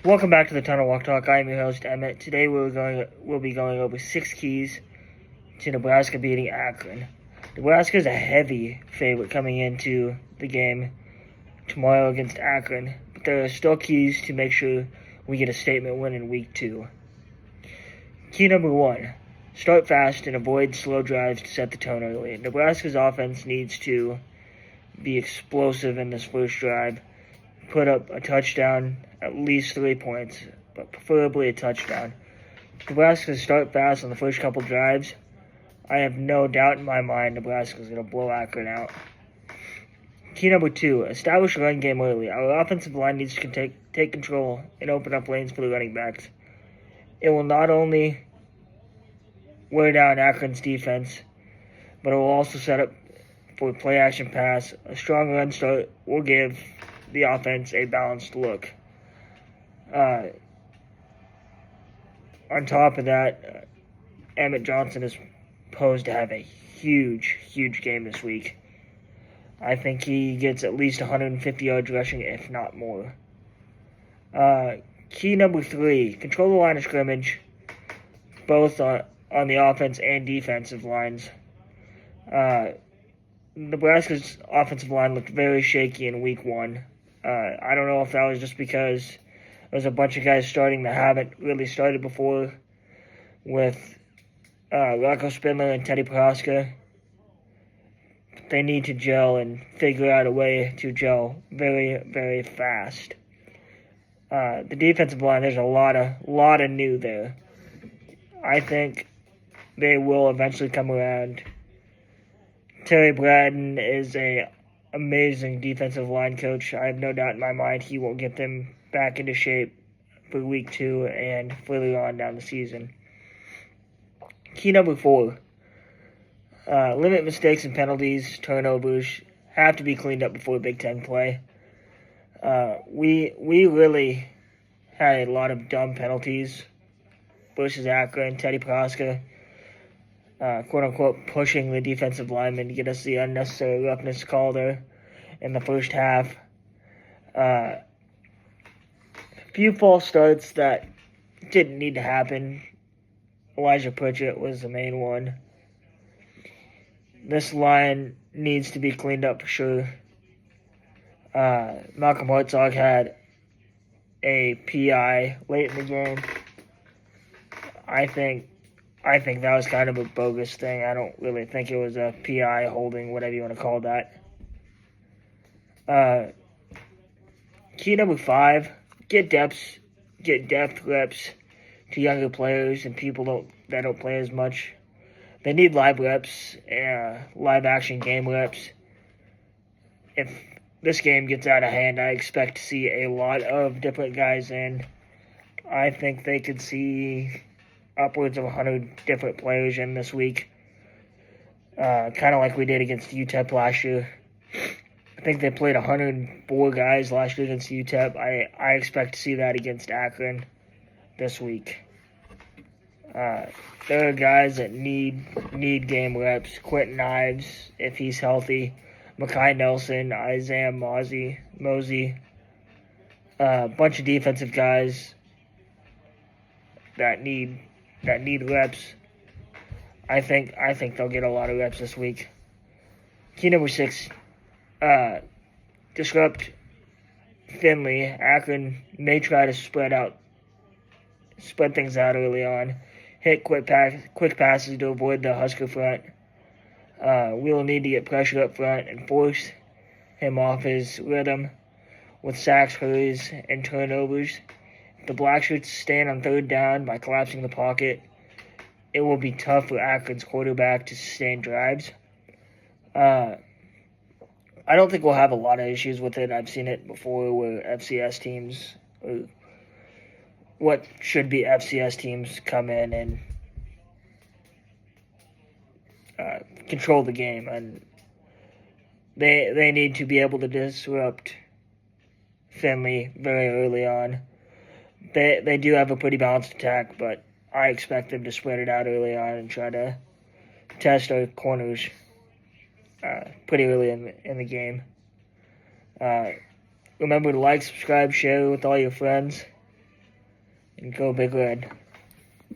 Welcome back to the Tunnel Walk Talk. I am your host, Emmett. Today we'll be going over 6 keys to Nebraska beating Akron. Nebraska is a heavy favorite coming into the game tomorrow against Akron, but there are still keys to make sure we get a statement win in week 2. Key number 1, start fast and avoid slow drives to set the tone early. Nebraska's offense needs to be explosive in this first drive, put up a touchdown, at least 3 points, but preferably a touchdown. Nebraska start fast on the first couple drives. I have no doubt in my mind Nebraska's going to blow Akron out. Key number 2, establish a run game early. Our offensive line needs to take control and open up lanes for the running backs. It will not only wear down Akron's defense, but it will also set up for a play-action pass. A strong run start will give the offense a balanced look. On top of that, Emmett Johnson is posed to have a huge game this week. I think he gets at least 150 yards rushing, if not more. Key number 3, control the line of scrimmage, both on the offense and defensive lines. Nebraska's offensive line looked very shaky in week 1. I don't know if that was just because there's a bunch of guys starting that haven't really started before, with Rocco Spindler and Teddy Prohaska. They need to gel and figure out a way to gel very fast. The defensive line, there's a lot of new there. I think they will eventually come around. Terry Bratton is a amazing defensive line coach. I have no doubt in my mind he will get them back into shape for week 2 and further on down the season. Key number 4, limit mistakes and penalties. Turnovers have to be cleaned up before Big Ten play. We really had a lot of dumb penalties versus Akron. Teddy Prohaska, quote-unquote, pushing the defensive lineman to get us the unnecessary roughness call there in the first half. Few false starts that didn't need to happen. Elijah Pritchett was the main one. This line needs to be cleaned up for sure. Malcolm Hartzog had a PI late in the game. I think that was kind of a bogus thing. I don't really think it was a PI holding, whatever you want to call that. Key number 5, get depth reps to younger players and people that don't play as much. They need live reps, live action game reps. If this game gets out of hand, I expect to see a lot of different guys in. I think they could see upwards of 100 different players in this week, kind of like we did against UTEP last year. I think they played 104 guys last year against UTEP. I expect to see that against Akron this week. There are guys that need game reps. Quentin Ives, if he's healthy. Makai Nelson, Isaiah Mosey. A bunch of defensive guys that need reps. I think they'll get a lot of reps this week. Key number 6, disrupt Finley. Akron may try to spread things out early on. Hit quick passes to avoid the Husker front. We will need to get pressure up front and force him off his rhythm with sacks, hurries, and turnovers. If the Blackshirts stand on third down by collapsing the pocket, it will be tough for Akron's quarterback to sustain drives. I don't think we'll have a lot of issues with it. I've seen it before where FCS teams, or what should be FCS teams, come in and control the game, and they need to be able to disrupt Finley very early on. They do have a pretty balanced attack, but I expect them to spread it out early on and try to test our corners pretty early in the game. remember to like, subscribe, share with all your friends, and go Big Red.